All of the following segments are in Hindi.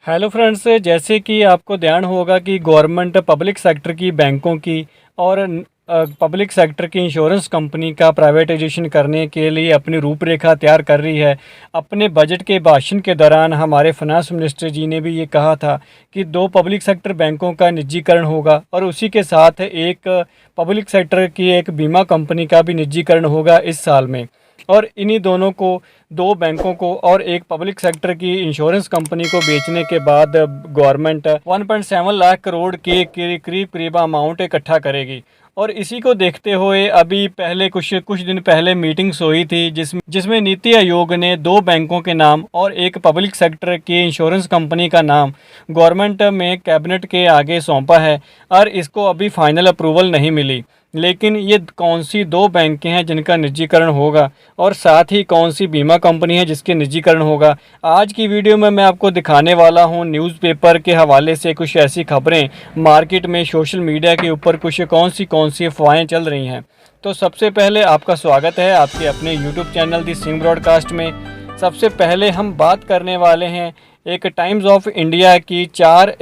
हेलो फ्रेंड्स, जैसे कि आपको ध्यान होगा कि गवर्नमेंट पब्लिक सेक्टर की बैंकों की और पब्लिक सेक्टर की इंश्योरेंस कंपनी का प्राइवेटाइजेशन करने के लिए अपनी रूपरेखा तैयार कर रही है। अपने बजट के भाषण के दौरान हमारे फाइनेंस मिनिस्टर जी ने भी ये कहा था कि 2 पब्लिक सेक्टर बैंकों का निजीकरण होगा और उसी के साथ एक पब्लिक सेक्टर की एक बीमा कंपनी का भी निजीकरण होगा इस साल में। और इन्हीं दोनों को 2 बैंकों को और एक पब्लिक सेक्टर की इंश्योरेंस कंपनी को बेचने के बाद गवर्नमेंट 1.7 लाख करोड़ के करीब अमाउंट इकट्ठा करेगी। और इसी को देखते हुए अभी पहले कुछ दिन पहले मीटिंग्स हुई थी जिसमें नीति आयोग ने 2 बैंकों के नाम और एक पब्लिक सेक्टर की इंश्योरेंस कंपनी का नाम गवर्नमेंट में कैबिनेट के आगे सौंपा है और इसको अभी फाइनल अप्रूवल नहीं मिली। लेकिन ये कौन सी 2 बैंकें हैं जिनका निजीकरण होगा और साथ ही कौन सी बीमा कंपनी है जिसके निजीकरण होगा, आज की वीडियो में मैं आपको दिखाने वाला हूं। न्यूज़पेपर के हवाले से कुछ ऐसी खबरें, मार्केट में सोशल मीडिया के ऊपर कुछ कौन सी अफवाहें चल रही हैं। तो सबसे पहले आपका स्वागत है आपके अपने यूट्यूब चैनल दी सिंह ब्रॉडकास्ट में। सबसे पहले हम बात करने वाले हैं एक टाइम्स ऑफ इंडिया की 4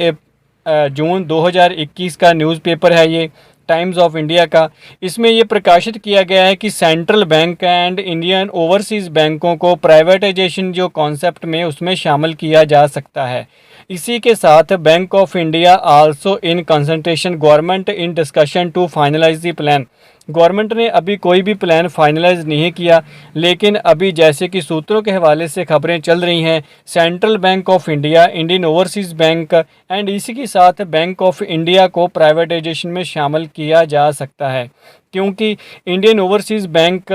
जून 2021 का न्यूज़पेपर है ये टाइम्स ऑफ इंडिया का। इसमें ये प्रकाशित किया गया है कि central bank and Indian overseas बैंकों को प्राइवेटाइजेशन जो कॉन्सेप्ट में उसमें शामिल किया जा सकता है। इसी के साथ Bank of India also in consultation government in discussion to finalise the plan. Government ने अभी कोई भी प्लान फाइनलाइज नहीं किया, लेकिन अभी जैसे कि सूत्रों के हवाले से खबरें चल रही हैं, central Bank of India, Indian Overseas bank and इसी के साथ बैंक ऑफ इंडिया को प्राइवेटाइजेशन में शामिल किया जा सकता है, क्योंकि Indian Overseas bank,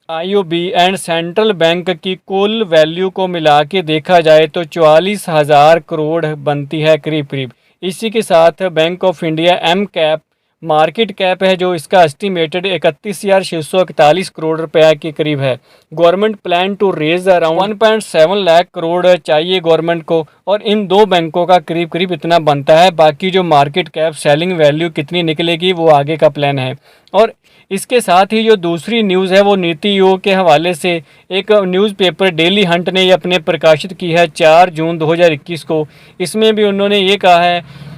IOB and Central bank की कुल वैल्यू को मिला के देखा जाए तो 44,000 करोड़ बनती है करीब। इसी के साथ Bank of India M cap market cap है जो इसका एस्टिमेटेड 31,641 करोड़ रुपए के करीब है। Government plan to raise around 1.7 lakh crore चाहिए गवर्नमेंट को और इन 2 बैंकों का करीब इतना बनता है। बाकी जो मार्केट कैप सेलिंग वैल्यू कितनी निकलेगी वो आगे का प्लान है। और इसके साथ ही जो दूसरी न्यूज़ है वो नीति आयोग के हवाले से एक न्यूज़पेपर डेली हंट ने ये अपने प्रकाशित की है 4 जून 2021 को। इसमें भी उन्होंने ये कहा है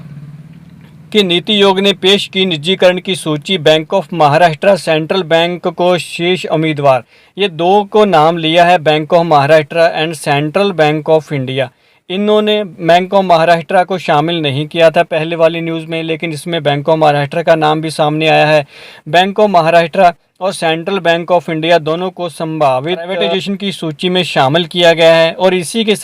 कि नीति आयोग ने पेश की निजीकरण की सूची, bank of Maharashtra, central bank को शीर्ष उम्मीदवार। ये 2 को नाम लिया है, bank of Maharashtra and Central Bank of India. इन्होंने बैंक ऑफ महाराष्ट्र को शामिल नहीं किया था पहले वाली न्यूज़ में, लेकिन इसमें बैंक ऑफ महाराष्ट्र का नाम भी सामने आया है। बैंक ऑफ महाराष्ट्र और सेंट्रल बैंक ऑफ इंडिया दोनों को संभावित प्राइवेटाइजेशन की सूची में शामिल किया गया है और इसी के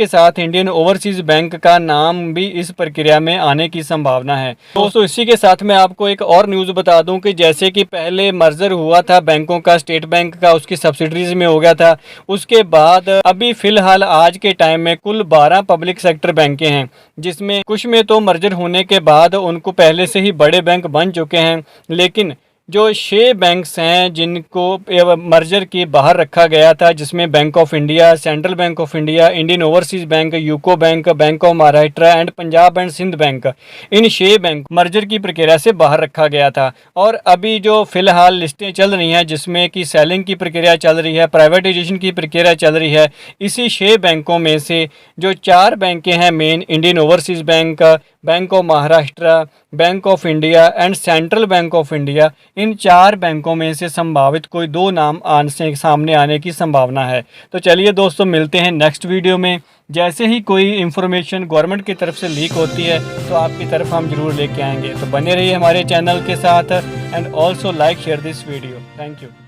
साथ इंडियन ओवरसीज़ बैंक का नाम भी इस प्रक्रिया में आने की संभावना है। दोस्तों, इसी के साथ मैं आपको एक और न्यूज़ बता दूं कि जैसे कि पहले मर्जर हुआ था बैंकों का, स्टेट बैंक का उसकी सब्सिडरीज में हो गया था। उसके बाद अभी फ़िलहाल आज के टाइम में कुल 12 पब्लिक सेक्टर बैंकें हैं, जिसमें कुछ में तो मर्जर होने के बाद उनको पहले से ही बड़े बैंक बन चुके हैं, लेकिन जो 6 बैंक्स हैं जिनको मर्जर के बाहर रखा गया था, जिसमें Bank of India, Central Bank of India, Indian Overseas Bank, UCO Bank, Bank of Maharashtra and Punjab and Sind Bank, इन 6 बैंक मर्जर की प्रक्रिया से बाहर रखा गया था। और अभी जो फ़िलहाल लिस्टें चल रही हैं जिसमें कि सेलिंग की प्रक्रिया चल रही है, प्राइवेटाइजेशन की प्रक्रिया चल रही है, इसी 6 बैंकों में से जो 4 बैंकें हैं मेन, Indian Overseas Bank, Bank of Maharashtra, Bank of India and Central Bank of India, इन 4 बैंकों में से संभावित कोई 2 नाम सामने आने की संभावना है। तो चलिए दोस्तों, मिलते हैं नेक्स्ट वीडियो में। जैसे ही कोई इन्फॉर्मेशन गवर्नमेंट की तरफ से लीक होती है तो आपकी तरफ हम जरूर लेके आएंगे। तो बने रहिए हमारे चैनल के साथ and also like share this video. Thank you.